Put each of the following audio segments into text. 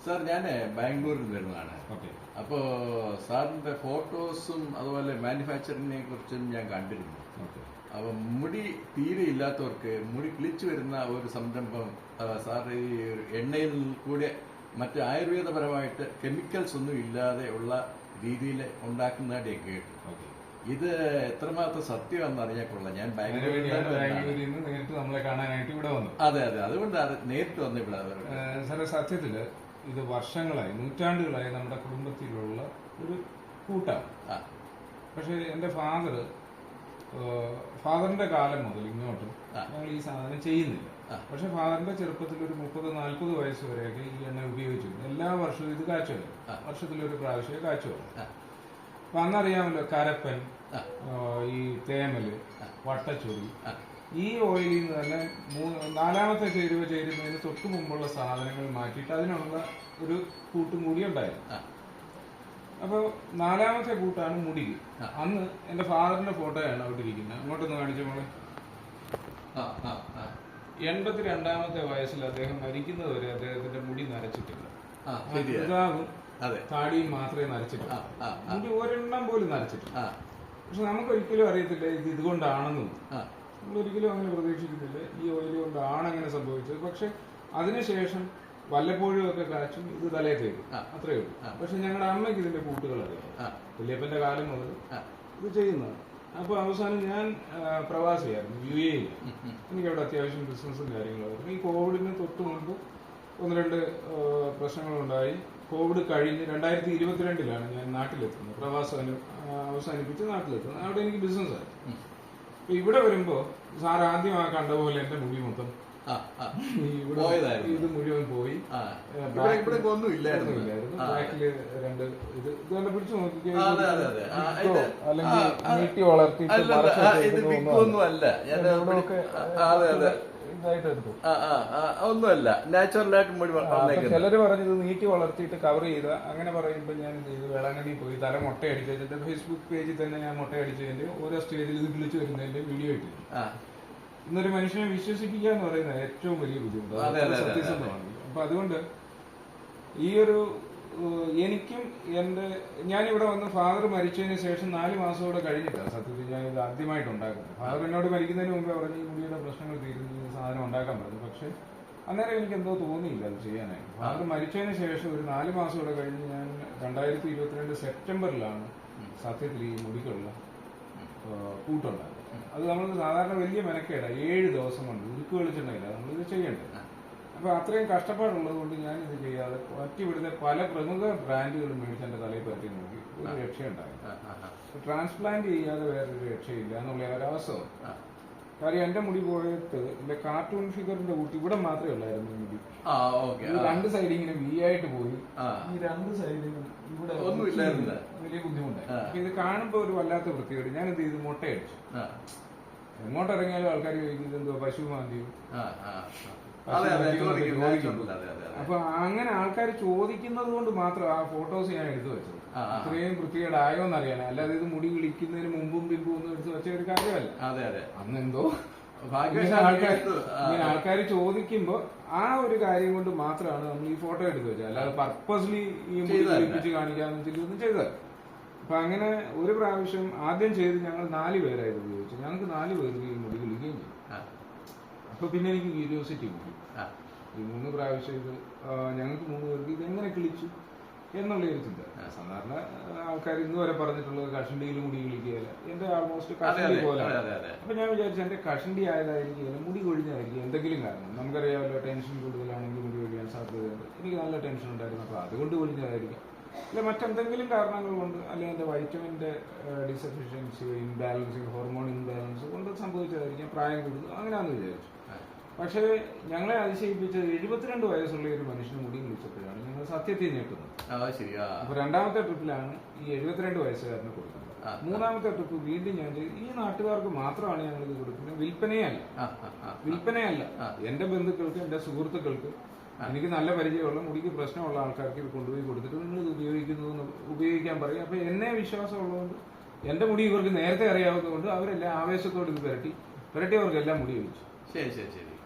Sir ഞാൻ ബാംഗ്ലൂരിൽ വരുന്നതാണ്. അപ്പോൾ സാറിന്റെ ഫോട്ടോസും അതുപോലെ മാനുഫാക്ചറിങ്ങിനെ കുറിച്ചും ഞാൻ കണ്ടിരുന്നു. അപ്പോൾ മുടി തീരെ ഇല്ലാത്തവർക്ക് മുടി കിളിച്ചു വരുന്ന ഒരു സംരംഭം സാർ ഈ എണ്ണയിൽ കൂടെ മറ്റ് ആയുർവേദപരമായിട്ട് കെമിക്കൽസ് ഒന്നും ഇല്ലാതെ ഉള്ള രീതിയിൽ ഉണ്ടാക്കുന്നതായിട്ട് ഞാൻ കേട്ടു. ഇത് എത്രമാത്രം സത്യമാണെന്ന് അറിയാൻ കൊള്ളാം. ഞാൻ ബാംഗ്ലൂരിൽ നിന്ന് നേരിട്ട് നമ്മളെ കാണാനായിട്ട് ഇവിടെ വന്നു. അതെ അതെ, അതുകൊണ്ട് നേരിട്ട് വന്നു ഇവിടെ. സാറേ, സത്യത്തില് ഇത് വർഷങ്ങളായി, നൂറ്റാണ്ടുകളായി നമ്മുടെ കുടുംബത്തിലുള്ള ഒരു കൂട്ടാണ്. പക്ഷെ എന്റെ ഫാദറിന്റെ കാലം മുതൽ ഇങ്ങോട്ടും ഞങ്ങൾ ഈ സാധനം ചെയ്യുന്നില്ല. പക്ഷെ ഫാദറിന്റെ ചെറുപ്പത്തിൽ ഒരു 30-40 വയസ്സ് വരെയൊക്കെ ഈ എണ്ണ ഉപയോഗിച്ചിരുന്നു. എല്ലാ വർഷവും ഇത് കാച്ചുവരും, വർഷത്തിലൊരു പ്രാവശ്യം കാച്ചുവരും. അപ്പൊ അന്നറിയാമല്ലോ, കരപ്പൻ, ഈ തേമല്, വട്ടച്ചൊറി, ഈ ഓയിലിൽ നിന്ന് തന്നെ 4ാമത്തെ ചേരുന്നതിന് തൊട്ട് മുമ്പുള്ള സാധനങ്ങൾ മാറ്റിയിട്ട് അതിനുള്ള ഒരു കൂട്ടും കൂടി ഉണ്ടായിരുന്നു. അപ്പൊ 4ാമത്തെ കൂട്ടാണ് മുടി. അന്ന് എന്റെ ഫാദറിന്റെ ഫോട്ടോയാണ് അവിടെ ഇരിക്കുന്നത്. അങ്ങോട്ടൊന്ന് കാണിച്ച മോളെ. 82ാമത്തെ വയസ്സിൽ അദ്ദേഹം മരിക്കുന്നത് വരെ അദ്ദേഹത്തിന്റെ മുടി നരച്ചിട്ടില്ല. പിതാവും താടിയും മാത്രമേ നരച്ചിട്ടുള്ളൂ. മുടി ഒരെണ്ണം പോലും നരച്ചിട്ടില്ല. പക്ഷെ നമുക്കൊരിക്കലും അറിയത്തില്ല ഇത് ഇതുകൊണ്ടാണെന്നും. നമ്മളൊരിക്കലും അങ്ങനെ പ്രതീക്ഷിക്കുന്നില്ല ഈ ഓയിൽ കൊണ്ടാണ് അങ്ങനെ സംഭവിച്ചത്. പക്ഷെ അതിനുശേഷം വല്ലപ്പോഴും ഒക്കെ കാച്ചും ഇത് തലയിൽ തേക്കും, അത്രയേ ഉള്ളൂ. പക്ഷെ ഞങ്ങളുടെ അമ്മയ്ക്ക് ഇതിന്റെ കൂട്ടുകൾ അറിയാം. വല്യപ്പന്റെ കാലം മുതൽ ഇത് ചെയ്യുന്നതാണ്. അപ്പൊ അവസാനം ഞാൻ പ്രവാസിയായിരുന്നു UAE. എനിക്കവിടെ അത്യാവശ്യം ബിസിനസ്സും കാര്യങ്ങളായിരുന്നു. ഈ കോവിഡിന് തൊട്ട് മുമ്പ് 1-2 പ്രശ്നങ്ങളുണ്ടായി. കോവിഡ് കഴിഞ്ഞ് 2022-ലാണ് ഞാൻ നാട്ടിലെത്തുന്നത്. പ്രവാസം അവസാനിപ്പിച്ച് നാട്ടിലെത്തുന്നത്. അവിടെ എനിക്ക് ബിസിനസ്സായി. അപ്പൊ ഇവിടെ വരുമ്പോ സാർ ആദ്യം കണ്ട പോലെ എന്റെ മുടി മൊത്തം ഇത് മുഴുവൻ പോയി. ഒന്നുമില്ലായിരുന്നു. ബാക്കില് 2 ഇത് ഇതുകൊണ്ട് പിടിച്ചു നോക്കിക്കോ. അല്ലെങ്കിൽ നീട്ടി വളർത്തിയിട്ട് ഒന്നുമല്ല, നാച്ചുറലായിട്ട് മുടി. ചിലര് പറഞ്ഞത് നീട്ടി വളർത്തിയിട്ട് കവർ ചെയ്ത. അങ്ങനെ പറയുമ്പോ ഞാൻ എന്ത് ചെയ്തു, വേളാങ്കണ്ണി പോയി തല മുട്ടയടിച്ചു. എന്റെ ഫേസ്ബുക്ക് പേജിൽ തന്നെ ഞാൻ മുട്ടയടിച്ചതിന്റെ ഓരോ സ്റ്റേജിൽ ഇത് വിളിച്ചു വരുന്നതിന്റെ വീഡിയോ ഇട്ടു. ഇന്നൊരു മനുഷ്യനെ വിശ്വസിപ്പിക്കുക എന്ന് പറയുന്നത് ഏറ്റവും വലിയ ബുദ്ധിമുട്ടാണ്, സത്യസന്ധമാണ്. അപ്പൊ അതുകൊണ്ട് ഈ ഒരു എനിക്കും ഞാനിവിടെ വന്ന് ഫാദർ മരിച്ചതിന് ശേഷം 4 മാസത്തോടെ കഴിഞ്ഞിട്ടാണ് സത്യത്തിൽ ഞാൻ ഇത് ആദ്യമായിട്ട് ഉണ്ടാക്കുന്നത്. ഫാദർ എന്നോട് മരിക്കുന്നതിന് മുമ്പേ പറഞ്ഞ് ഈ മുടിയുടെ പ്രശ്നങ്ങൾ തീരുന്ന ഈ സാധനം ഉണ്ടാക്കാൻ പറഞ്ഞു. പക്ഷെ അന്നേരം എനിക്ക് എന്തോ തോന്നിയില്ല അത് ചെയ്യാനായിട്ട്. ഫാദർ മരിച്ചതിന് ശേഷം ഒരു 4 മാസത്തോടെ കഴിഞ്ഞ് ഞാൻ 2022 സെപ്റ്റംബറിലാണ് സത്യത്തിൽ ഈ മുടിക്കുള്ള കൂട്ടുണ്ടായത്. അത് നമ്മൾ സാധാരണ വലിയ മെനക്കേടാ, 7 ദിവസം കൊണ്ട് ഉരുക്ക് വെളിച്ചുണ്ടായില്ല നമ്മളിത് ചെയ്യേണ്ടത്. അപ്പൊ അത്രയും കഷ്ടപ്പാടുള്ളത് കൊണ്ട് ഞാൻ ഇത് ചെയ്യാതെ ഇവിടുത്തെ പല പ്രമുഖ ബ്രാൻഡുകളും മേടിച്ച് എന്റെ തലയിൽ പറ്റി നോക്കി ഒരു രക്ഷയുണ്ടായില്ല. ട്രാൻസ്പ്ലാന്റ് ചെയ്യാതെ വേറൊരു രക്ഷയില്ല എന്നുള്ള ഒരവസ്ഥ. കാര്യം എന്റെ മുടി പോയിട്ട് എന്റെ കാർട്ടൂൺ ഫിഗറിന്റെ കൂട്ടി ഇവിടെ മാത്രമേ ഉള്ളായിരുന്നു മുടി. 2 സൈഡ് ഇങ്ങനെ V ആയിട്ട് പോയി. ഈ 2 സൈഡിലും ഇവിടെ വലിയ ബുദ്ധിമുട്ടായി. അപ്പൊ ഇത് കാണുമ്പോ ഒരു വല്ലാത്ത വൃത്തിയോട് ഞാൻ എന്ത് ചെയ്തു, മുട്ടയടിച്ചു. എങ്ങോട്ടിറങ്ങിയാലും ആൾക്കാർ ചോദിക്കുന്നത് എന്തോ പശു മാന്തിയോ. അപ്പൊ അങ്ങനെ ആൾക്കാർ ചോദിക്കുന്നത് കൊണ്ട് മാത്രം ആ ഫോട്ടോസ് ഞാൻ എടുത്തു വെച്ചത്. ഇത്രയും വൃത്തികേടായോന്ന് അറിയാനേ, അല്ലാതെ ഇത് മുടി വിളിക്കുന്നതിന് മുമ്പും പിമ്പും ഒന്നും എടുത്തു വെച്ച ഒരു കാര്യമല്ല. അന്നെന്തോ ആൾക്കാർ ചോദിക്കുമ്പോ ആ ഒരു കാര്യം കൊണ്ട് മാത്രമാണ് നമ്മൾ ഈ ഫോട്ടോ എടുത്തു വെച്ചത്. അല്ലാതെ പർപ്പസ്ലി ഈ മുടി വിളിപ്പിച്ച് കാണിക്കാന്ന് വെച്ചിട്ടൊന്നും ചെയ്തത്. അപ്പൊ അങ്ങനെ ഒരു പ്രാവശ്യം ആദ്യം ചെയ്ത് ഞങ്ങൾ 4 പേരായത് ഉപയോഗിച്ചു. ഞങ്ങൾക്ക് 4 പേർക്ക് ഈ മുടി വിളിക്കുകയും ചെയ്തു. അപ്പൊ പിന്നെ എനിക്ക് ക്യൂരിയോസിറ്റി കൂടി. ഈ 3 പ്രാവശ്യം ഇത് ഞങ്ങൾക്ക് 3 പേർക്ക് ഇത് എങ്ങനെ കിളിച്ചു എന്നുള്ള ഒരു ചിന്ത. സാധാരണ ആൾക്കാർ ഇന്ന് വരെ പറഞ്ഞിട്ടുള്ളത് കഷണ്ടിയിൽ മുടി കിളിക്കുകയല്ല, എന്റെ ആൾമോസ്റ്റ് കഷണ്ടി പോലെ. അപ്പൊ ഞാൻ വിചാരിച്ചു എന്റെ കഷണ്ടി ആയതായിരിക്കും, മുടി കൊഴിഞ്ഞായിരിക്കും എന്തെങ്കിലും കാരണം. നമുക്കറിയാമല്ലോ, ടെൻഷൻ കൂടുതലാണെങ്കിൽ മുടി കൊഴിയാൻ സാധ്യതയുണ്ട്. എനിക്ക് നല്ല ടെൻഷൻ ഉണ്ടായിരുന്നു, അപ്പൊ അതുകൊണ്ട് കൊഴിഞ്ഞതായിരിക്കും. അല്ലെ മറ്റെന്തെങ്കിലും കാരണങ്ങൾ കൊണ്ട്, അല്ലെങ്കിൽ എന്റെ വൈറ്റമിന്റെ ഡിസഫിഷ്യൻസി, ഇംബാലൻസിങ്, ഹോർമോൺ ഇംബാലൻസ് കൊണ്ട് സംഭവിച്ചതായിരിക്കും, പ്രായം കൂടുതൽ, അങ്ങനെയാന്ന് വിചാരിച്ചു. പക്ഷേ ഞങ്ങളെ അതിശയിപ്പിച്ചത് 72 വയസ്സുള്ള ഒരു മനുഷ്യന് മുടി വിളിച്ചപ്പോഴാണ് ഞങ്ങൾ സത്യത്തിൽ ഞെട്ടുന്നത്. അപ്പൊ 2ാമത്തെ ട്രിപ്പിലാണ് ഈ 72 വയസ്സുകാരനെ കൊടുക്കുന്നത്. 3ാമത്തെ ട്രിപ്പ് വീണ്ടും ഞാൻ ഈ നാട്ടുകാർക്ക് മാത്രമാണ് ഞങ്ങൾ ഇത് കൊടുക്കുന്നത്, വിൽപ്പനയല്ല. എന്റെ ബന്ധുക്കൾക്ക്, എന്റെ സുഹൃത്തുക്കൾക്ക്, എനിക്ക് നല്ല പരിചയമുള്ള മുടിക്ക് പ്രശ്നമുള്ള ആൾക്കാർക്ക് ഇത് കൊണ്ടുപോയി കൊടുത്തിട്ട് നിങ്ങൾ ഇത് ഉപയോഗിക്കാൻ പറയും. അപ്പൊ എന്നെ വിശ്വാസമുള്ളതുകൊണ്ട്, എന്റെ മുടി ഇവർക്ക് നേരത്തെ അറിയാവുന്നതുകൊണ്ട് അവരെല്ലാം ആവേശത്തോട് ഇത് പുരട്ടി അവർക്കെല്ലാം മുടി ഒഴിച്ചു. ശരി.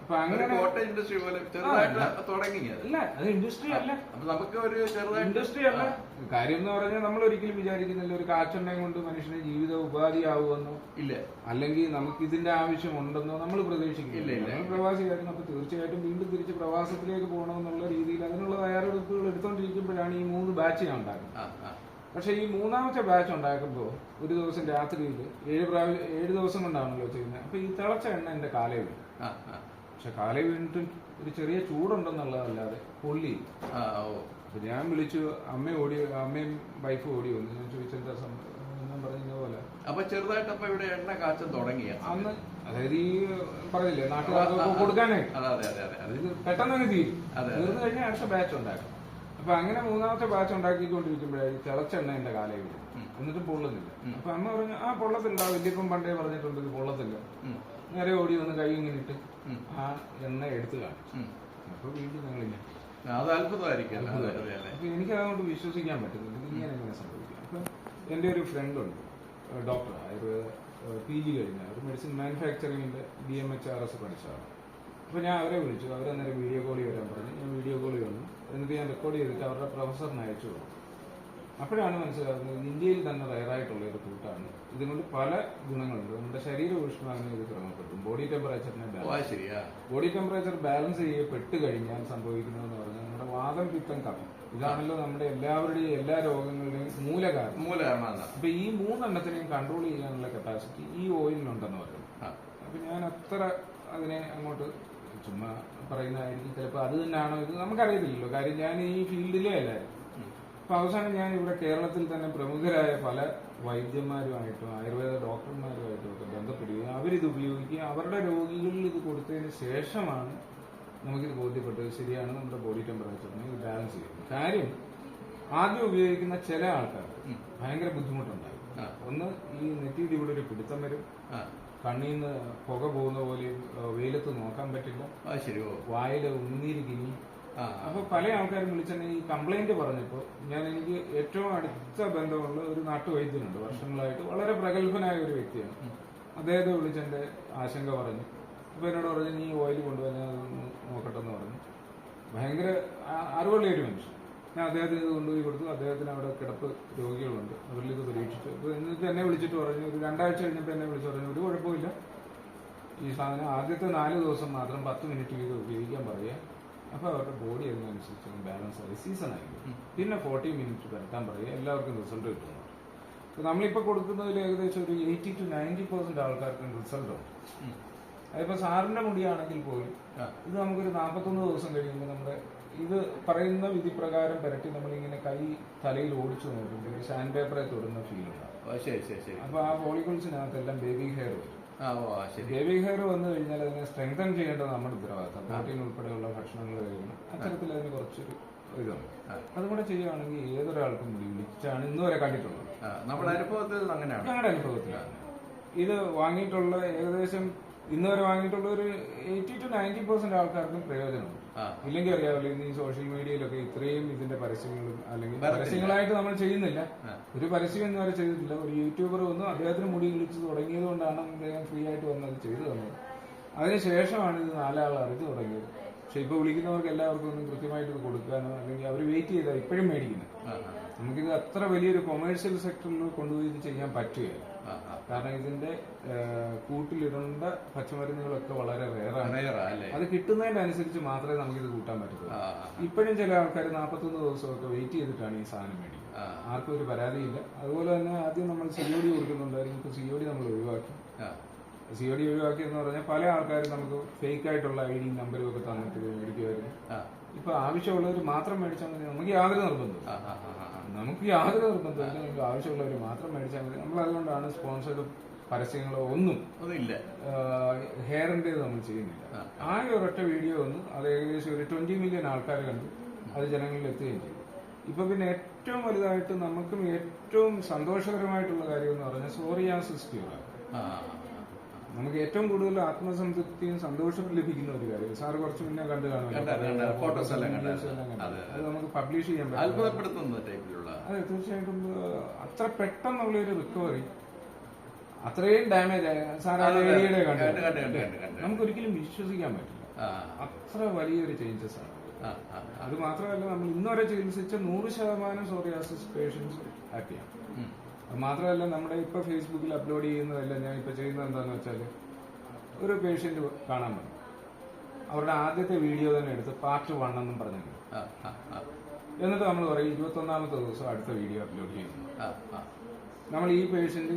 അപ്പൊ അങ്ങനെ കോട്ടേജ് ഇൻഡസ്ട്രി പോലെ ചെറുതായിട്ട് തുടങ്ങി. അല്ല, അത് ഇൻഡസ്ട്രി അല്ല. അപ്പൊ നമുക്ക് ഒരു ചെറുതായിട്ട് ഇൻഡസ്ട്രി അല്ല. കാര്യം എന്ന് പറഞ്ഞാൽ നമ്മൾ ഒരിക്കലും വിചാരിക്കുന്നില്ല ഒരു കാച്ചെണ്ണയും കൊണ്ട് മനുഷ്യന് ജീവിത ഉപാധിയാവുമെന്നോ ഇല്ല, അല്ലെങ്കിൽ നമുക്ക് ഇതിന്റെ ആവശ്യമുണ്ടെന്നോ നമ്മൾ പ്രതീക്ഷിക്കുന്നില്ല. നമ്മൾ പ്രവാസിയായിരുന്നു. അപ്പൊ തീർച്ചയായിട്ടും വീണ്ടും തിരിച്ച് പ്രവാസത്തിലേക്ക് പോകണമെന്നുള്ള രീതിയിൽ അതിനുള്ള തയ്യാറെടുപ്പുകൾ എടുത്തോണ്ടിരിക്കുമ്പോഴാണ് ഈ 3 ബാച്ച് ഞാൻ ഉണ്ടാക്കുന്നത്. പക്ഷെ ഈ 3ാമത്തെ ബാച്ച് ഉണ്ടാക്കുമ്പോൾ ഒരു ദിവസം രാത്രിയിൽ 7 ദിവസം കൊണ്ടാണല്ലോ ചെയ്യുന്നത്. അപ്പൊ ഈ തിളച്ച എണ്ണ എന്റെ കാലേ വീണു. പക്ഷെ കാലേ വീണിട്ട് ഒരു ചെറിയ ചൂടുണ്ടെന്നുള്ളതല്ലാതെ പൊള്ളി. അപ്പൊ ഞാൻ വിളിച്ചു, അമ്മയും വൈഫും ഓടി വന്നു. ഞാൻ ചോദിച്ചെന്താ ഞാൻ പറഞ്ഞ പോലെ അപ്പൊ ചെറുതായിട്ട് അപ്പൊ ഇവിടെ എണ്ണ കാച്ചം തുടങ്ങിയ അന്ന്, അതായത് ഈ പറഞ്ഞില്ലേ നാട്ടുകാർക്ക് കൊടുക്കാനായിട്ട് പെട്ടെന്ന് തന്നെ തീർന്നു കഴിഞ്ഞാൽ അടുത്ത ബാച്ച് ഉണ്ടാക്കും. അപ്പൊ അങ്ങനെ 3ാമത്തെ ബാച്ച് ഉണ്ടാക്കിക്കൊണ്ടിരിക്കുമ്പോഴായി തിളച്ചെണ്ണ എന്റെ കാലയിൽ വീഴും. എന്നിട്ട് പൊള്ളുന്നില്ല. അപ്പൊ അമ്മ പറഞ്ഞു ആ പൊള്ളത്തില്ല, വലിയപ്പം പണ്ടേ പറഞ്ഞിട്ടുണ്ട് ഇത് പൊള്ളത്തില്ല. നേരെ ഓടി വന്ന് കൈ ഇങ്ങനെ ഇട്ട് ആ എണ്ണ എടുത്തു കാണിച്ചു. അപ്പൊ വീണ്ടും ഞങ്ങളിങ്ങനെ അത് അത്ഭുതമായിരിക്കും. അപ്പൊ എനിക്ക് അതുകൊണ്ട് വിശ്വസിക്കാൻ പറ്റുന്നില്ല ഇങ്ങനെ എങ്ങനെ സംഭവിക്കും. അപ്പൊ എന്റെ ഒരു ഫ്രണ്ട് ഉണ്ട്, ഡോക്ടർ, ആയുർവേദ PG കഴിഞ്ഞ ഒരു മെഡിസിൻ മാനുഫാക്ചറിങ്ങിന്റെ DMHRS പഠിച്ചതാണ്. അപ്പൊ ഞാൻ അവരെ വിളിച്ചു. അവരന്നേരം വീഡിയോ കോൾ വരാൻ പറഞ്ഞു. ഞാൻ വീഡിയോ കോൾ വന്നു. എന്നിട്ട് ഞാൻ റെക്കോർഡ് ചെയ്തിട്ട് അവരുടെ പ്രൊഫസറിന് അയച്ചു കൊടുത്തു. അപ്പോഴാണ് മനസ്സിലാകുന്നത് ഇന്ത്യയിൽ തന്നെ റയറായിട്ടുള്ള ഒരു കൂട്ടാണ്. ഇതുകൊണ്ട് പല ഗുണങ്ങളുണ്ട്. നമ്മുടെ ശരീര ഊഷ്മാവിനെ ഇത് ക്രമപ്പെടുത്തും. ബോഡി ടെമ്പറേച്ചർ ബാലൻസ് ചെയ്യപ്പെട്ട് കഴിഞ്ഞാൽ സംഭവിക്കുന്നതെന്ന് പറഞ്ഞാൽ നമ്മുടെ വാദം, പിത്തം, കഫം ഇതാണല്ലോ നമ്മുടെ എല്ലാവരുടെയും എല്ലാ രോഗങ്ങളുടെയും മൂലകാരണം. അപ്പൊ ഈ 3 എണ്ണത്തിനെയും കൺട്രോൾ ചെയ്യാനുള്ള കപ്പാസിറ്റി ഈ ഓയിലിനുണ്ടെന്ന് പറയുന്നു. അപ്പൊ ഞാൻ അത്ര അതിനെ അങ്ങോട്ട് ചുമ്മാ പറയുന്നതായിരിക്കും. ചിലപ്പോൾ അത് തന്നെയാണോ ഇത് നമുക്കറിയത്തില്ലല്ലോ. കാര്യം ഞാൻ ഈ ഫീൽഡിലേ അല്ലായിരുന്നു. അപ്പൊ അവസാനം ഞാൻ ഇവിടെ കേരളത്തിൽ തന്നെ പ്രമുഖരായ പല വൈദ്യന്മാരുമായിട്ടും ആയുർവേദ ഡോക്ടർമാരുമായിട്ടും ഒക്കെ ബന്ധപ്പെടുകയും അവരിത് ഉപയോഗിക്കുകയും അവരുടെ രോഗികളിൽ ഇത് കൊടുത്തതിന് ശേഷമാണ് നമുക്കിത് ബോധ്യപ്പെട്ടത് ശരിയാണ് നമ്മുടെ ബോഡി ടെമ്പറേച്ചറിനെ ഇത് ബാലൻസ് ചെയ്യുന്നത്. കാര്യം ആദ്യം ഉപയോഗിക്കുന്ന ചില ആൾക്കാർക്ക് ഭയങ്കര ബുദ്ധിമുട്ടുണ്ടാകും. ഒന്ന്, ഈ നെറ്റിയുടെ ഇവിടെ ഒരു പിടുത്തം വരും, കണ്ണിൽ നിന്ന് പുക പോകുന്ന പോലെ വെയിലത്ത് നോക്കാൻ പറ്റില്ല, വായില് ഉമിനീര് കിനി. അപ്പൊ പല ആൾക്കാരും വിളിച്ചെന്നെ ഈ കംപ്ലൈന്റ് പറഞ്ഞപ്പോ എനിക്ക് ഏറ്റവും അടുത്ത ബന്ധമുള്ള ഒരു നാട്ടുവൈദ്യനുണ്ട്, വർഷങ്ങളായിട്ട് വളരെ പ്രഗത്ഭനായ ഒരു വ്യക്തിയാണ്. അദ്ദേഹത്തെ വിളിച്ചെന്റെ ആശങ്ക പറഞ്ഞു. അപ്പൊ എന്നോട് പറഞ്ഞു നീ ഓയിൽ കൊണ്ടുവന്ന് നോക്കട്ടെന്ന് പറഞ്ഞു. ഭയങ്കര അറിവുള്ള ഒരു മനുഷ്യൻ. ഞാൻ അദ്ദേഹത്തിന് ഇത് കൊണ്ടുപോയി കൊടുത്തു. അദ്ദേഹത്തിന് അവിടെ കിടപ്പ് രോഗികളുണ്ട്, അവരിൽ ഇത് പരീക്ഷിച്ചു. അപ്പൊ എന്നിട്ട് എന്നെ വിളിച്ചിട്ട് പറഞ്ഞു, ഒരു 2 ആഴ്ച കഴിഞ്ഞപ്പോൾ എന്നെ വിളിച്ചു പറഞ്ഞു ഒരു കുഴപ്പമില്ല, ഈ സാധനം ആദ്യത്തെ 4 ദിവസം മാത്രം 10 മിനിറ്റ് വീതം ഉപയോഗിക്കാൻ പറയുക. അപ്പൊ അവരുടെ ബോഡി അതിനനുസരിച്ച് ബാലൻസ് ആയി സീസൺ ആയിരിക്കും. പിന്നെ 40 മിനിറ്റ് വരുത്താൻ പറയുക, എല്ലാവർക്കും റിസൾട്ട് കിട്ടുന്നു. അപ്പൊ നമ്മളിപ്പോ കൊടുക്കുന്നതിൽ ഏകദേശം ഒരു 80 to 90% ആൾക്കാർക്കും റിസൾട്ട് ഉണ്ട്. അതിപ്പോ സാറിന്റെ മുടിയാണെങ്കിൽ പോലും ഇത് നമുക്കൊരു 41 ദിവസം കഴിയുമ്പോൾ നമ്മുടെ ഇത് പറയുന്ന വിധി പ്രകാരം പരട്ടി നമ്മളിങ്ങനെ കൈ തലയിൽ ഓടിച്ചു നോക്കുമ്പോൾ സാൻഡ് പേപ്പറെ തൊടുന്ന ഫീൽ ഉണ്ടാവും. അപ്പൊ ആ ഫോളിക്കിൾസിനകത്തെല്ലാം ബേബി ഹെയർ വരും. ബേബി ഹെയർ വന്നു കഴിഞ്ഞാൽ അതിനെ സ്ട്രെങ്തൻ ചെയ്യേണ്ടത് നമ്മുടെ ഉത്തരവാദിത്തം. പ്രോട്ടീൻ ഉൾപ്പെടെയുള്ള ഭക്ഷണങ്ങൾ കഴിക്കണം. അത്തരത്തിൽ അതിന് കുറച്ചൊരു ഇതുണ്ട്. അതും കൂടെ ചെയ്യുകയാണെങ്കിൽ ഏതൊരാൾക്കും മുടി വിളിച്ചാണ് ഇന്ന് വരെ കണ്ടിട്ടുള്ളത്. ഞങ്ങളുടെ അനുഭവത്തിലാണ് ഇത് വാങ്ങിയിട്ടുള്ള ഏകദേശം ഇന്ന് വരെ വാങ്ങിയിട്ടുള്ള ഒരു 80 to 90% ആൾക്കാർക്കും പ്രയോജനമുണ്ട്. ഇല്ലെങ്കിൽ അറിയാമല്ലോ ഇന്ന് ഈ സോഷ്യൽ മീഡിയയിലൊക്കെ ഇത്രയും ഇതിന്റെ പരസ്യങ്ങളും അല്ലെങ്കിൽ പരസ്യങ്ങളായിട്ട് നമ്മൾ ചെയ്യുന്നില്ല. ഒരു പരസ്യം എന്ന് വരെ ചെയ്തിട്ടില്ല. ഒരു യൂട്യൂബർ വന്നു, അദ്ദേഹത്തിന് മുടി വിളിച്ചു തുടങ്ങിയത് കൊണ്ടാണ് അദ്ദേഹം ഫ്രീ ആയിട്ട് വന്നത് ചെയ്തു തന്നത്. അതിനുശേഷമാണ് ഇത് 4 ആൾ അറിഞ്ഞു തുടങ്ങിയത്. പക്ഷെ ഇപ്പൊ വിളിക്കുന്നവർക്ക് എല്ലാവർക്കും ഒന്നും കൃത്യമായിട്ട് ഇത് കൊടുക്കാനോ അല്ലെങ്കിൽ അവർ വെയിറ്റ് ചെയ്താൽ ഇപ്പോഴും മേടിക്കുന്നത്. നമുക്കിത് അത്ര വലിയൊരു കൊമേഴ്സ്യൽ സെക്ടറിൽ കൊണ്ടുപോയി ഇത് ചെയ്യാൻ പറ്റുകയില്ല. കാരണം ഇതിന്റെ കൂട്ടിലിടേണ്ട പച്ചമരുന്നുകളൊക്കെ വളരെ റെയറാണ്. അത് കിട്ടുന്നതിന്റെ അനുസരിച്ച് മാത്രമേ നമുക്കിത് കൂട്ടാൻ പറ്റത്തുള്ളൂ. ഇപ്പോഴും ചില ആൾക്കാർ 41 ദിവസമൊക്കെ വെയിറ്റ് ചെയ്തിട്ടാണ് ഈ സാധനം മേടിക്കുന്നത്. ആർക്കും ഒരു പരാതിയില്ല. അതുപോലെ തന്നെ ആദ്യം നമ്മൾ COD കൊടുക്കുന്നുണ്ടായിരുന്നു. ഇപ്പൊ COD നമ്മൾ ഒഴിവാക്കി. COD ഒഴിവാക്കി എന്ന് പറഞ്ഞാൽ പല ആൾക്കാരും നമുക്ക് ഫേക്ക് ആയിട്ടുള്ള ID നമ്പരും ഒക്കെ തന്നിട്ട് മേടിക്കുമായിരുന്നു. ഇപ്പൊ ആവശ്യമുള്ളവർ മാത്രം മേടിച്ചാൽ മതി. നമുക്ക് യാതൊരു നിർബന്ധവും നമുക്ക് ആവശ്യമുള്ളവർ മാത്രം മേടിച്ചാൽ മതി. നമ്മൾ അതുകൊണ്ടാണ് സ്പോൺസർഡ് പരസ്യങ്ങളോ ഒന്നും ഹെയറിൻ്റെത് നമ്മൾ ചെയ്യുന്നില്ല. ആ ഒരൊറ്റ വീഡിയോ വന്നു, അത് ഏകദേശം ഒരു 20 മില്യൺ ആൾക്കാർ കണ്ടു, അത് ജനങ്ങളിൽ എത്തുകയും ചെയ്തു. ഇപ്പൊ പിന്നെ ഏറ്റവും വലുതായിട്ട് നമുക്കും ഏറ്റവും സന്തോഷകരമായിട്ടുള്ള കാര്യം എന്ന് പറഞ്ഞാൽ സോറിയാസിസ് ക്യൂറാണ്. നമുക്ക് ഏറ്റവും കൂടുതൽ ആത്മസംതൃപ്തിയും സന്തോഷവും ലഭിക്കുന്ന ഒരു കാര്യം. സാറ് കുറച്ച് മുന്നേ കണ്ടു കാണുമല്ലോ, ഫോട്ടോസ് എല്ലാം അത് നമുക്ക് പബ്ലിഷ് ചെയ്യാൻ പറ്റും. അതെ, തീർച്ചയായിട്ടും അത്ര പെട്ടെന്നുള്ള ഒരു റിക്കവറി, അത്രയും ഡാമേജ് ആയ സാറ് ഏരിയയുടെ കണ്ടു നമുക്കൊരിക്കലും വിശ്വസിക്കാൻ പറ്റില്ല. അത്ര വലിയൊരു ചേഞ്ചസ് ആണ്. അത് മാത്രമല്ല, നമ്മൾ ഇന്നുവരെ ചികിത്സിച്ച 100% സോറിയാസിസ് പേഷ്യൻസ് ഹാപ്പിയാണ്. അത് മാത്രമല്ല, നമ്മുടെ ഇപ്പൊ ഫേസ്ബുക്കിൽ അപ്ലോഡ് ചെയ്യുന്നതെല്ലാം ഞാൻ ഇപ്പൊ ചെയ്യുന്നത് എന്താണെന്ന് വെച്ചാൽ, ഒരു പേഷ്യന്റ് കാണാൻ പറ്റും, അവരുടെ ആദ്യത്തെ വീഡിയോ തന്നെ എടുത്ത് പാർട്ട് 1 എന്നും പറഞ്ഞിട്ടുണ്ട്. എന്നിട്ട് നമ്മൾ പറയും 21ാമത്തെ ദിവസം അടുത്ത വീഡിയോ അപ്ലോഡ് ചെയ്യുന്നു. നമ്മൾ ഈ പേഷ്യന്റ്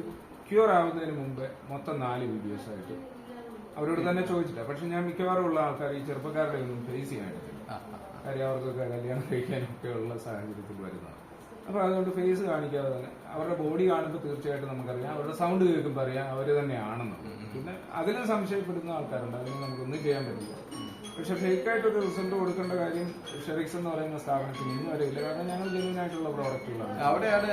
ക്യൂർ ആവുന്നതിന് മുമ്പ് മൊത്തം 4 വീഡിയോസ് ആയിട്ട് അവരോട് തന്നെ ചോദിച്ചില്ല. പക്ഷെ ഞാൻ മിക്കവാറും ഉള്ള ആൾക്കാർ ഈ ചെറുപ്പക്കാരുടെ ഒന്നും ഫേസ് ചെയ്യാനായിട്ടില്ല. കാര്യം അവർക്കൊക്കെ കല്യാണം കഴിക്കാനൊക്കെ ഉള്ള സാഹചര്യത്തിൽ വരുന്നതാണ്. അപ്പൊ അതുകൊണ്ട് ഫേസ് കാണിക്കാതെ തന്നെ അവരുടെ ബോഡി കാണുമ്പോൾ തീർച്ചയായിട്ടും നമുക്കറിയാം, അവരുടെ സൗണ്ട് കേൾക്കുമ്പോൾ അറിയാം അവര് തന്നെയാണെന്ന്. പിന്നെ അതിലും സംശയപ്പെടുന്ന ആൾക്കാരുണ്ട്, അതിന് നമുക്കൊന്നും ചെയ്യാൻ പറ്റില്ല. പക്ഷെ ഫേക്കായിട്ടൊരു റിസൾട്ട് കൊടുക്കേണ്ട കാര്യം ഷെറിക്സ് എന്ന് പറയുന്ന സ്ഥാപനത്തിൽ ഇന്നും വരെയില്ല. കാരണം ഞങ്ങൾ ജെന്യൂൻ ആയിട്ടുള്ള പ്രോഡക്റ്റുകളാണ്. അവിടെയാണ്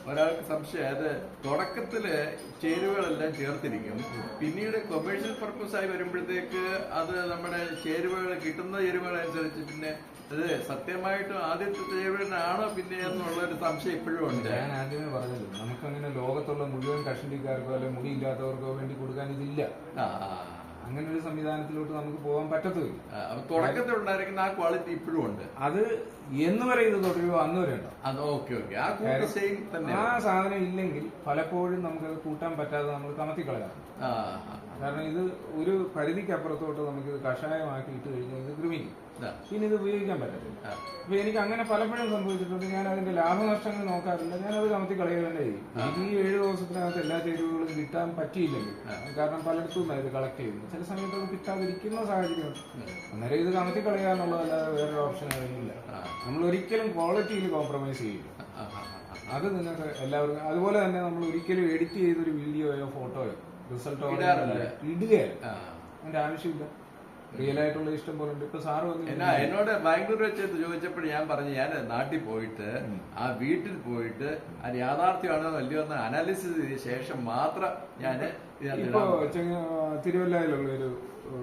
ഒരാൾക്ക് സംശയം. അത് തുടക്കത്തില് ചേരുവകളെല്ലാം ചേർത്തിരിക്കും, പിന്നീട് കൊമേഴ്ഷ്യൽ പർപ്പസ് ആയി വരുമ്പോഴത്തേക്ക് അത് നമ്മുടെ ചേരുവകൾ കിട്ടുന്ന ചേരുവകളനുസരിച്ച് പിന്നെ അത് സത്യമായിട്ടും ആദ്യത്തെ ചേരുവനാണോ പിന്നെ എന്നുള്ള ഒരു സംശയം ഇപ്പോഴും ഉണ്ട്. ഞാൻ ആദ്യമേ പറഞ്ഞല്ലോ, നമുക്കങ്ങനെ ലോകത്തുള്ള മുഴുവൻ കഷണ്ടിക്കാർക്കോ അല്ലെങ്കിൽ മുടി ഇല്ലാത്തവർക്കോ വേണ്ടി കൊടുക്കാൻ ഇതില്ല. അങ്ങനെ ഒരു സംവിധാനത്തിലോട്ട് നമുക്ക് പോകാൻ പറ്റത്തില്ല. തുടക്കത്തിൽ ഉണ്ടായിരിക്കുന്ന ആ ക്വാളിറ്റി ഇപ്പോഴും ഉണ്ട്. അത് എന്ന് വരെ ഇത് തുടരുമോ അന്ന് വരെ ഉണ്ടോ. ആ സാധനം ഇല്ലെങ്കിൽ പലപ്പോഴും നമുക്കത് കൂട്ടാൻ പറ്റാതെ നമ്മൾ കമത്തി കളയാം. കാരണം ഇത് ഒരു പരിധിക്ക് അപ്പുറത്തോട്ട് നമുക്കിത് കഷായമാക്കി ഇട്ട് കഴിഞ്ഞാൽ ഇത് കൃമിക്കും, പിന്നെ ഇത് ഉപയോഗിക്കാൻ പറ്റത്തില്ല. അപ്പൊ എനിക്ക് അങ്ങനെ പലപ്പോഴും സംഭവിച്ചിട്ടുണ്ട്. ഞാൻ അതിന്റെ ലാഭനഷ്ടങ്ങൾ നോക്കാറില്ല, ഞാനത് കമത്തി കളയുക തന്നെ ചെയ്യും. എനിക്ക് ഈ 7 ദിവസത്തിനകത്ത് എല്ലാ ചേരുവകളും കിട്ടാൻ പറ്റിയില്ലെങ്കിൽ, കാരണം പലയിടത്തും ഇത് കളക്ട് ചെയ്യുന്നു, ചില സമയത്ത് അത് കിട്ടാതിരിക്കുന്ന സാഹചര്യമുണ്ട്. അന്നേരം ഇത് കമത്തി കളയുക എന്നുള്ളതല്ലാതെ വേറൊരു ഓപ്ഷൻ അറിയില്ല. നമ്മൾ ഒരിക്കലും ക്വാളിറ്റിയിൽ കോംപ്രമൈസ് ചെയ്യില്ല. അത് നിങ്ങൾക്ക് എല്ലാവർക്കും. അതുപോലെ തന്നെ നമ്മൾ ഒരിക്കലും എഡിറ്റ് ചെയ്തൊരു വീഡിയോയോ ഫോട്ടോയോ റിസൾട്ടോ ഇടുകയല്ല, അതിന്റെ ആവശ്യമില്ല. റിയൽ ആയിട്ടുള്ള ഇഷ്ടം പോലെ ഉണ്ട്. ഇപ്പൊ സാറ് എന്നോട് ബാംഗ്ലൂർ വെച്ച് ചോദിച്ചപ്പോൾ ഞാൻ പറഞ്ഞു, ഞാൻ നാട്ടിൽ പോയിട്ട് ആ വീട്ടിൽ പോയിട്ട് അത് യാഥാർത്ഥ്യമാണോ അല്ലയോ എന്ന് അനാലിസിസ് ചെയ്ത ശേഷം മാത്രം ഞാൻ ഇപ്പോ തിരുവല്ലയിലുള്ള ഒരു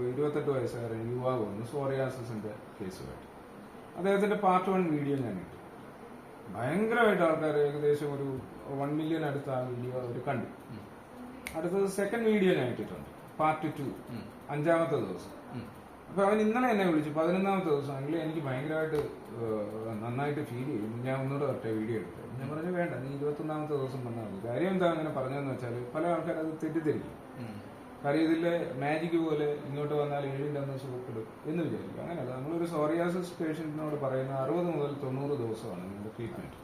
28 വയസ്സുകാരൻ യുവാവ് വന്നു സോറിയാസിന്റെ കേസുമായിട്ട്. അദ്ദേഹത്തിന്റെ പാർട്ട് 1 വീഡിയോ ഞാൻ ഇട്ടു. ഭയങ്കരമായിട്ട് ആൾക്കാർ, ഏകദേശം ഒരു 1 മില്യൺ അടുത്ത ആ വീഡിയോ അവർ കണ്ടു. അടുത്തത് സെക്കൻഡ് വീഡിയോ ഞാൻ ഇട്ടിട്ടുണ്ട്, പാർട്ട് 2, 5ാമത്തെ ദിവസം. അപ്പൊ അവൻ ഇന്നലെ എന്നെ വിളിച്ചു 11ാമത്തെ ദിവസം ആണെങ്കിൽ എനിക്ക് ഭയങ്കരമായിട്ട് നന്നായിട്ട് ഫീൽ ചെയ്യും, ഞാൻ ഒന്നുകൂടെ ഒറ്റ വീഡിയോ എടുത്തു. ഞാൻ പറഞ്ഞു വേണ്ട, നീ 21ാമത്തെ ദിവസം വന്നാൽ മതി. കാര്യം എന്താ അങ്ങനെ പറഞ്ഞതെന്ന് വെച്ചാൽ, പല ആൾക്കാർ അത് തെറ്റിദ്ധരിക്കും. കാര്യം ഇതിലെ മാജിക് പോലെ ഇങ്ങോട്ട് വന്നാൽ 7ന്റെ അന്ന് സുഖപ്പെടും എന്ന് വിചാരിക്കും. അങ്ങനെയല്ല. നമ്മളൊരു സോറിയാസിസ് പേഷ്യന്റിനോട് പറയുന്ന 60 മുതൽ 90 ദിവസമാണ് നിങ്ങളുടെ ട്രീറ്റ്മെന്റ്.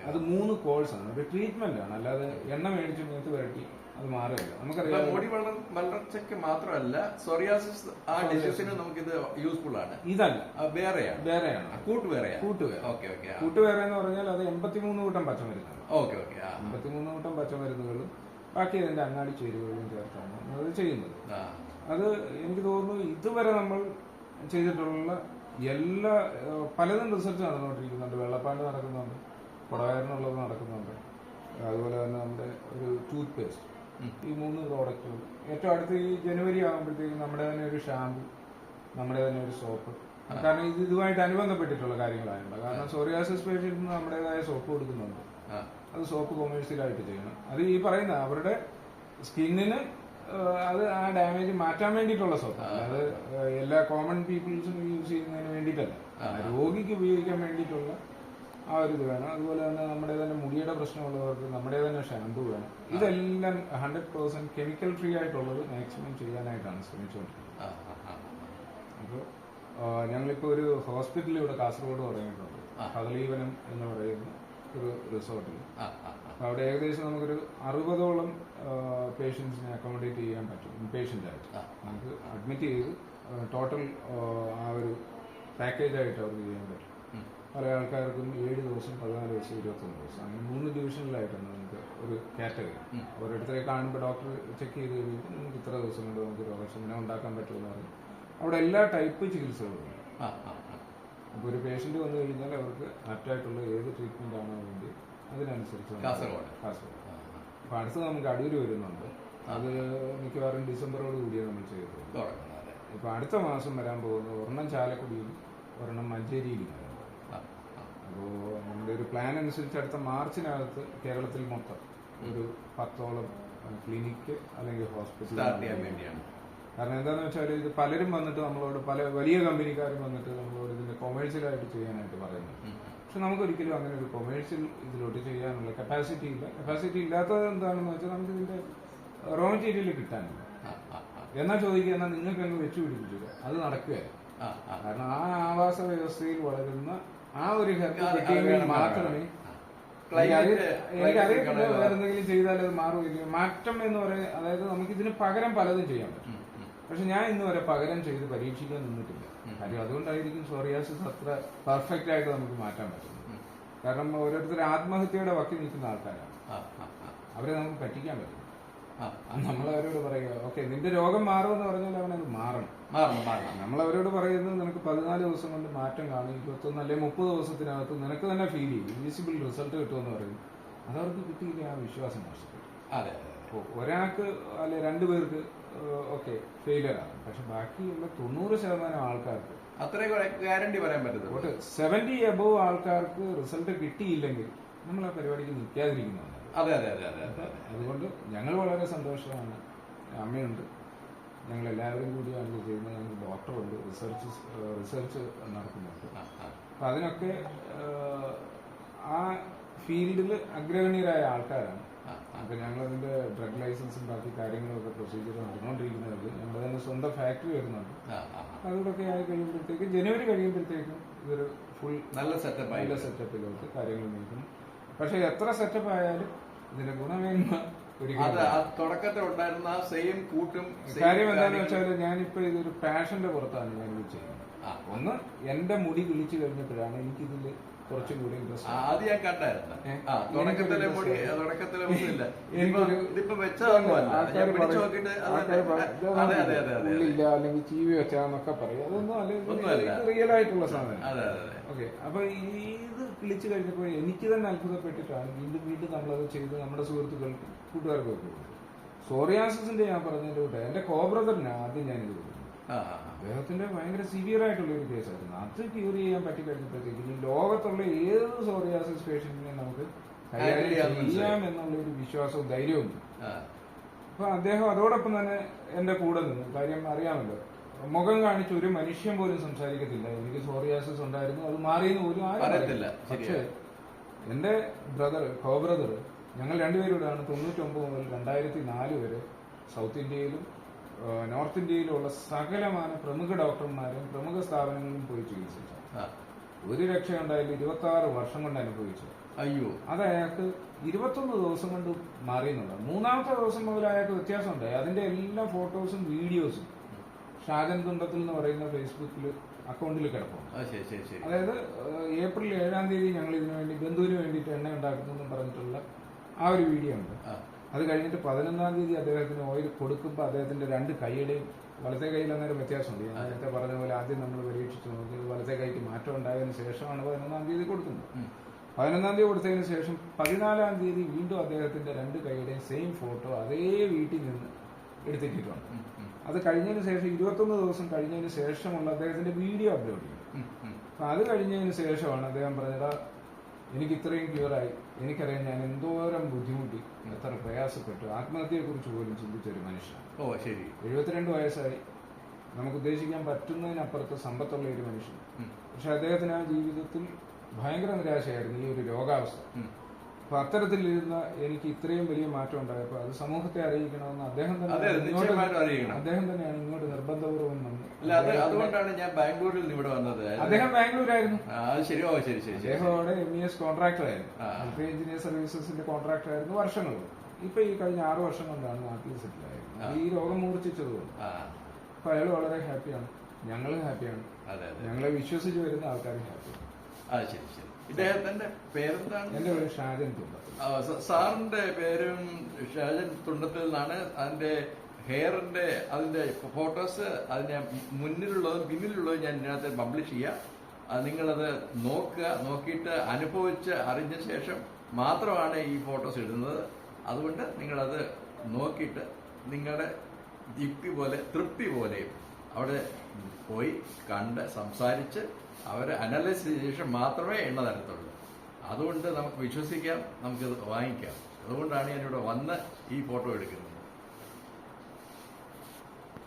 അത് 3 കോഴ്സാണ്, ഒരു ട്രീറ്റ്മെന്റ് ആണ്, അല്ലാതെ എണ്ണ മേടിച്ച് മേത്ത് വരട്ടി അത് മാറില്ല. നമുക്കറിയാം മുടി വളർച്ചയ്ക്ക് മാത്രമല്ല സോറിയാസിസ് ആ ഡിസീസിന് നമുക്കിത് യൂസ്ഫുൾ ആണ്. ഇതല്ല, വേറെയാണ് കൂട്ടുവേറെ എന്ന് പറഞ്ഞാൽ അത് 83 കൂട്ടം പച്ചമരുന്നാണ്. 83 കൂട്ടം പച്ചമരുന്നുകളും ബാക്കി അതിന്റെ അങ്ങാടി ചേരുവകളും ചേർത്താണ് അത് ചെയ്യുന്നത്. അത് എനിക്ക് തോന്നുന്നു ഇതുവരെ നമ്മൾ ചെയ്തിട്ടുള്ള എല്ലാ പലതും റിസർച്ച് നടന്നുകൊണ്ടിരിക്കുന്നുണ്ട്. വെള്ളപ്പാണ്ട് നടക്കുന്നുണ്ട്, കുടവയറിനുള്ളത് നടക്കുന്നുണ്ട്, അതുപോലെ തന്നെ നമ്മുടെ ഒരു ടൂത്ത് പേസ്റ്റ്, ഈ 3 പ്രോഡക്റ്റുകൾ. ഏറ്റവും അടുത്ത് ഈ ജനുവരി ആകുമ്പോഴത്തേക്കും നമ്മുടെ തന്നെ ഒരു ഷാമ്പു, നമ്മുടെ തന്നെ ഒരു സോപ്പ്. കാരണം ഇതുമായിട്ട് അനുബന്ധപ്പെട്ടിട്ടുള്ള കാര്യങ്ങളായുണ്ട്. കാരണം സോറിയാസിസ് പേഷ്യന്റിന് നമ്മുടേതായ സോപ്പ് കൊടുക്കുന്നുണ്ട്. അത് സോപ്പ് കൊമേഴ്സ്യലായിട്ട് ചെയ്യണം. അത് ഈ പറയുന്ന അവരുടെ സ്കിന്നിന് അത് ആ ഡാമേജ് മാറ്റാൻ വേണ്ടിയിട്ടുള്ള സോപ്പ്, അത് എല്ലാ കോമൺ പീപ്പിൾസും യൂസ് ചെയ്യുന്നതിന് വേണ്ടിയിട്ടല്ല, രോഗിക്ക് ഉപയോഗിക്കാൻ വേണ്ടിയിട്ടുള്ള ആ ഒരു ഇത് വേണം. അതുപോലെ തന്നെ നമ്മുടെ തന്നെ മുടിയുടെ പ്രശ്നമുള്ളവർക്ക് നമ്മുടെ തന്നെ ഷാമ്പു വേണം. ഇതെല്ലാം 100% കെമിക്കൽ ഫ്രീ ആയിട്ടുള്ളത് മാക്സിമം ചെയ്യാനായിട്ടാണ് ശ്രമിച്ചുകൊണ്ടിരിക്കുന്നത്. അപ്പോൾ ഞങ്ങളിപ്പോൾ ഒരു ഹോസ്പിറ്റൽ ഇവിടെ കാസർഗോഡ് തുടങ്ങിയിട്ടുണ്ട്, കദളീവനം എന്ന് പറയുന്ന ഒരു റിസോർട്ടിൽ. അപ്പോൾ അവിടെ ഏകദേശം നമുക്കൊരു 60ഓളം പേഷ്യൻസിനെ അക്കോമഡേറ്റ് ചെയ്യാൻ പറ്റും. ഇൻപേഷ്യൻ്റ് ആയിട്ട് നമുക്ക് അഡ്മിറ്റ് ചെയ്ത് ടോട്ടൽ ആ ഒരു പാക്കേജായിട്ട് അവർക്ക് ചെയ്യാൻ പറ്റും. പല ആൾക്കാർക്കും 7 ദിവസം, 14 ദിവസം, 21 ദിവസം, അങ്ങനെ 3 ഡിവിഷനിലായിട്ടാണ് നമുക്ക് ഒരു കാറ്റഗറി. ഓരോരുത്തരെ കാണുമ്പോൾ ഡോക്ടർ ചെക്ക് ചെയ്ത് കഴിഞ്ഞിട്ട് നമുക്ക് ഇത്ര ദിവസം കൊണ്ട് നമുക്ക് രോഗശമനം ഉണ്ടാക്കാൻ പറ്റുമെന്ന് പറയും. അവിടെ എല്ലാ ടൈപ്പ് ചികിത്സകളും ഉണ്ട്. അപ്പോൾ ഒരു പേഷ്യന്റ് വന്നു കഴിഞ്ഞാൽ അവർക്ക് ആപ്റ്റായിട്ടുള്ള ഏത് ട്രീറ്റ്മെന്റ് ആണോ വേണ്ടി അതിനനുസരിച്ച് കാസർഗോഡ്. അപ്പോൾ അടുത്ത് നമുക്ക് അടൂര് വരുന്നുണ്ട്. അത് മിക്കവാറും ഡിസംബറോട് കൂടിയേ നമ്മൾ ചെയ്തിട്ടുള്ളൂ. ഇപ്പോൾ അടുത്ത മാസം വരാൻ പോകുന്നത് ഒരെണ്ണം ചാലക്കുടിയിലും ഒരെണ്ണം മഞ്ചേരിയിലും. അപ്പോൾ നമ്മുടെ ഒരു പ്ലാൻ അനുസരിച്ച് അടുത്ത മാർച്ചിനകത്ത് കേരളത്തിൽ മൊത്തം ഒരു 10ഓളം ക്ലിനിക്ക് അല്ലെങ്കിൽ ഹോസ്പിറ്റൽ സ്റ്റാർട്ട് ചെയ്യാൻ വേണ്ടിയാണ്. കാരണം എന്താണെന്ന് വെച്ചാൽ ഇത് പലരും വന്നിട്ട് നമ്മളോട് പല വലിയ കമ്പനിക്കാരും വന്നിട്ട് നമ്മളോട് ഇതിന്റെ കൊമേഴ്സ്യലായിട്ട് ചെയ്യാനായിട്ട് പറയുന്നു. പക്ഷെ നമുക്കൊരിക്കലും അങ്ങനെ ഒരു കൊമേഴ്സ്യൽ ഇതിലോട്ട് ചെയ്യാനുള്ള കപ്പാസിറ്റി ഇല്ല. കപ്പാസിറ്റി ഇല്ലാത്തത് എന്താണെന്ന് വെച്ചാൽ നമുക്ക് ഇതിന്റെ റോ മെറ്റീരിയൽ കിട്ടാനില്ല. എന്നാ ചോദിക്കുക, എന്നാൽ നിങ്ങൾക്ക് അങ്ങ് വെച്ചു പിടിപ്പിക്കുക, അത് നടക്കുകയല്ല. കാരണം ആ ആവാസ വ്യവസ്ഥയിൽ വളരുന്ന ആ ഒരു കിട്ടിയെങ്കിൽ മാത്രമേ എനിക്കറിയത്തില്ല വേറെ എന്തെങ്കിലും ചെയ്താൽ അത് മാറുകയില്ല. മാറ്റം എന്ന് പറയുന്നത് അതായത് നമുക്ക് ഇതിന് പകരം പലതും ചെയ്യാൻ പറ്റും. പക്ഷെ ഞാൻ ഇന്ന് വരെ പകരം ചെയ്ത് പരീക്ഷിക്കാൻ നിന്നിട്ടില്ല. കാര്യം അതുകൊണ്ടായിരിക്കും സോറിയാസിസ് അത്ര പെർഫെക്റ്റ് ആയിട്ട് നമുക്ക് മാറ്റാൻ പറ്റുന്നത്. കാരണം ഓരോരുത്തർ ആത്മഹത്യയുടെ വക്കി നിൽക്കുന്ന ആൾക്കാരാണ്. അവരെ നമുക്ക് പറ്റിക്കാൻ പറ്റും. നമ്മളവരോട് പറയുക, ഓക്കെ നിന്റെ രോഗം മാറുമെന്ന് പറഞ്ഞാൽ അവനത് മാറണം. നമ്മളവരോട് പറയുന്നത് നിനക്ക് 14 ദിവസം കൊണ്ട് മാറ്റം കാണും, 21 അല്ലെങ്കിൽ 30 ദിവസത്തിനകത്ത് നിനക്ക് തന്നെ ഫീൽ ചെയ്യും, വിസിബിൾ റിസൾട്ട് കിട്ടുമെന്ന് പറയും. അതവർക്ക് കിട്ടിയില്ല, ആ വിശ്വാസം നഷ്ടപ്പെട്ടു. ഒരാൾക്ക് അല്ലെ 2 പേർക്ക് ഓക്കെ ഫെയിലിയർ ആകും. പക്ഷെ ബാക്കിയുള്ള 90% ആൾക്കാർക്ക് അത്രയും ഗ്യാരണ്ടി പറയാൻ പറ്റും. 70 above ആൾക്കാർക്ക് റിസൾട്ട് കിട്ടിയില്ലെങ്കിൽ നമ്മൾ ആ പരിപാടിക്ക് നിൽക്കാതിരിക്കുന്നതാണ്. അതുകൊണ്ട് ഞങ്ങൾ വളരെ സന്തോഷമാണ്. അമ്മയുണ്ട്, ഞങ്ങൾ എല്ലാവരും കൂടിയാണ് ചെയ്യുന്നത്. ഞങ്ങൾക്ക് ഡോക്ടറുണ്ട്, റിസർച്ച് നടക്കുന്നുണ്ട്. അപ്പൊ അതിനൊക്കെ ആ ഫീൽഡിൽ അഗ്രഗണ്യരായ ആൾക്കാരാണ്. അപ്പൊ ഞങ്ങളതിന്റെ ഡ്രഗ് ലൈസൻസും ബാക്കി കാര്യങ്ങളൊക്കെ പ്രൊസീജിയർ നടന്നുകൊണ്ടിരിക്കുന്നത്. ഞങ്ങൾ തന്നെ സ്വന്തം ഫാക്ടറി വരുന്നുണ്ട്. അതുകൊണ്ടൊക്കെ ആയി കഴിയുമ്പോഴത്തേക്കും ജനുവരി കഴിയുമ്പോഴത്തേക്കും ഇതൊരു ഫുൾ നല്ല സെറ്റപ്പിലോട്ട് കാര്യങ്ങൾ നീക്കണം. പക്ഷെ എത്ര സെറ്റപ്പ് ആയാലും ഇതിന്റെ ഗുണമേന്മ തുടക്കത്തിൽ ഉണ്ടായിരുന്ന സെയിം കൂട്ടും. കാര്യം എന്താണെന്ന് വെച്ചാൽ ഞാനിപ്പോ ഇതൊരു പാഷന്റെ പുറത്താണ് ഞാനിത് ചെയ്യുന്നത്. ഒന്ന് എന്റെ മുടി കിളിച്ചു കഴിഞ്ഞപ്പോഴാണ് എനിക്കിതിൽ കുറച്ചും കൂടി ഇൻട്രസ്റ്റ്. ആദ്യം ഞാൻ കണ്ടായിരുന്നു ഉള്ളില്ല അല്ലെങ്കിൽ ടി വി വെച്ചാന്നൊക്കെ പറയും. അതൊന്നും അല്ലെങ്കിൽ റിയൽ ആയിട്ടുള്ള സാധനം. ഓക്കെ, അപ്പൊ ഇത് കിളിച്ചു കഴിഞ്ഞപ്പോൾ എനിക്ക് തന്നെ അത്ഭുതപ്പെട്ടിട്ടാണ് വീണ്ടും വീണ്ടും നമ്മളത് ചെയ്ത് നമ്മുടെ സുഹൃത്തുക്കൾക്ക് കൂട്ടുകാർക്കൊക്കെ കൊടുത്തു. സോറിയാസിന്റെ ഞാൻ പറഞ്ഞതിന്റെ കൂടെ എന്റെ കോബ്രദറിന് ആദ്യം ഞാനിത് കൊടുത്തു. അദ്ദേഹത്തിന്റെ ഭയങ്കര സിവിയർ ആയിട്ടുള്ള ഒരു കേസായിരുന്നു. അത് ക്യൂർ ചെയ്യാൻ പറ്റി കഴിഞ്ഞപ്പോഴത്തേക്ക് ഈ ലോകത്തുള്ള ഏത് സോറിയാസിസ് പേഷ്യന്റിനെ നമുക്ക് കൈകാര്യം ചെയ്യാം എന്നുള്ള ഒരു വിശ്വാസവും ധൈര്യവും. അപ്പൊ അദ്ദേഹം അതോടൊപ്പം തന്നെ എന്റെ കൂടെ നിന്നു. കാര്യം അറിയാമല്ലോ, മുഖം കാണിച്ച് ഒരു മനുഷ്യൻ പോലും സംസാരിക്കത്തില്ല എനിക്ക് സോറിയാസിസ് ഉണ്ടായിരുന്നു, അത് മാറിയെന്ന് പോലും ആരും അറിയത്തില്ല. പക്ഷേ എന്റെ കോബ്രദർ ഞങ്ങൾ രണ്ടുപേരോടാണ് 99 മുതൽ 2004 വരെ സൗത്ത് ഇന്ത്യയിലും നോർത്ത് ഇന്ത്യയിലുള്ള സകലമായ പ്രമുഖ ഡോക്ടർമാരും പ്രമുഖ സ്ഥാപനങ്ങളിലും പോയി ചികിത്സിച്ചു. ഒരു രക്ഷയുണ്ടായാലും 26 വർഷം കൊണ്ട് അനുഭവിച്ചു. അയ്യോ, അത് അയാൾക്ക് 21 ദിവസം കൊണ്ട് മാറിയെന്നുള്ളത്. 3-ാമത്തെ ദിവസം മുതൽ അയാൾക്ക് വ്യത്യാസം ഉണ്ടായി. അതിന്റെ എല്ലാ ഫോട്ടോസും വീഡിയോസും ഷാജൻ തുണ്ടത്തിൽ എന്ന് പറയുന്ന ഫേസ്ബുക്കിൽ അക്കൗണ്ടിൽ കിടപ്പുണ്ട്. അതായത് ഏപ്രിൽ 7-ാം തീയതി ഞങ്ങൾ ഇതിനു വേണ്ടി ബന്ധുവിന് വേണ്ടിയിട്ട് എണ്ണ ഉണ്ടാക്കുന്നു പറഞ്ഞിട്ടുള്ള ആ ഒരു വീഡിയോ ഉണ്ട്. അത് കഴിഞ്ഞിട്ട് 11-ാം തീയതി അദ്ദേഹത്തിന് ഓയിൽ കൊടുക്കുമ്പോൾ അദ്ദേഹത്തിന്റെ 2 കൈയുടെയും വലത്തെ കൈയിൽ അന്നേരം വ്യത്യാസമുണ്ട്. ഞാൻ നേരത്തെ പറഞ്ഞ പോലെ ആദ്യം നമ്മൾ പരീക്ഷിച്ചു നോക്കി വലത്തെ കൈക്ക് മാറ്റം ഉണ്ടായതിനു ശേഷമാണ് 11-ാം തീയതി കൊടുക്കുന്നത്. 11-ാം തീയതി കൊടുത്തതിന് ശേഷം 14-ാം തീയതി വീണ്ടും അദ്ദേഹത്തിന്റെ 2 കൈയുടെയും സെയിം ഫോട്ടോ അതേ വീട്ടിൽ നിന്ന് എടുത്തിട്ടുണ്ട്. അത് കഴിഞ്ഞതിന് ശേഷം 21 ദിവസം കഴിഞ്ഞതിന് ശേഷമുള്ള അദ്ദേഹത്തിന്റെ വീഡിയോ അപ്ലോഡ് ചെയ്യും. അപ്പൊ അത് കഴിഞ്ഞതിന് ശേഷമാണ് അദ്ദേഹം പറഞ്ഞത് എനിക്ക് ഇത്രയും ക്യൂറായി. എനിക്കറിയാം ഞാൻ എന്തോരം ബുദ്ധിമുട്ടി, എത്ര പ്രയാസപ്പെട്ടു, ആത്മഹത്യയെ കുറിച്ച് പോലും ചിന്തിച്ച ഒരു മനുഷ്യനാണ്. 72 വയസ്സായി, നമുക്ക് ഉദ്ദേശിക്കാൻ പറ്റുന്നതിനപ്പുറത്ത് സമ്പത്തുള്ള ഒരു മനുഷ്യൻ. പക്ഷെ അദ്ദേഹത്തിന് ആ ജീവിതത്തിൽ ഭയങ്കര നിരാശയായിരുന്നു ഈ ഒരു രോഗാവസ്ഥ. അപ്പൊ അത്തരത്തിലിരുന്ന എനിക്ക് ഇത്രയും വലിയ മാറ്റം ഉണ്ടായപ്പോൾ അത് സമൂഹത്തെ അറിയിക്കണമെന്ന് അദ്ദേഹം തന്നെയാണ് ഇങ്ങോട്ട് നിർബന്ധപൂർവ്വം വന്നത്. അതുകൊണ്ടാണ് ഞാൻ ബാംഗ്ലൂരിൽ നിന്ന് ഇവിടെ വന്നത്. അദ്ദേഹം ബാംഗ്ലൂരായിരുന്നു. അദ്ദേഹം അവിടെ MES കോൺട്രാക്ടറായിരുന്നു, ഹെൽത്ത് എഞ്ചിനീയർ സർവീസസിന്റെ കോൺട്രാക്ടറായിരുന്നു വർഷങ്ങളും. ഇപ്പൊ ഈ കഴിഞ്ഞ 6 വർഷം കൊണ്ടാണ് നാട്ടിൽ സെറ്റിൽ ആയത്. ഈ രോഗം മൂർച്ഛിച്ചതുകൊണ്ട് അപ്പൊ അയാൾ വളരെ ഹാപ്പിയാണ്, ഞങ്ങളും ഹാപ്പിയാണ്, ഞങ്ങളെ വിശ്വസിച്ച് വരുന്ന ആൾക്കാരും ഹാപ്പിയാണ്. ഇദ്ദേഹത്തിന്റെ പേരെന്താണ്? എന്റെ പേര് ഷാജൻ തുണ്ടത്തിൽ. സാറിന്റെ പേരും ഷാജൻ തുണ്ടത്തിൽ നിന്നാണ്. അതിന്റെ ഹെയറിന്റെ അതിന്റെ ഫോട്ടോസ് അതിന്റെ മുന്നിലുള്ളതും പിന്നിലുള്ളതും ഞാൻ ഇതിനകത്ത് പബ്ലിഷ് ചെയ്യാം. നിങ്ങളത് നോക്കുക, നോക്കിയിട്ട് അനുഭവിച്ച് അറിഞ്ഞ ശേഷം മാത്രമാണ് ഈ ഫോട്ടോസ് ഇടുന്നത്. അതുകൊണ്ട് നിങ്ങളത് നോക്കിയിട്ട് നിങ്ങളുടെ യുക്തി പോലെ തൃപ്തി പോലെയും അവിടെ പോയി കണ്ട് സംസാരിച്ച് അവരെ അനലൈസ് ചെയ്ത ശേഷം മാത്രമേ എണ്ണ തരത്തുള്ളൂ. അതുകൊണ്ട് നമുക്ക് വിശ്വസിക്കാം, നമുക്കിത് വാങ്ങിക്കാം. അതുകൊണ്ടാണ് ഞാനിവിടെ വന്ന് ഈ ഫോട്ടോ എടുക്കുന്നത്.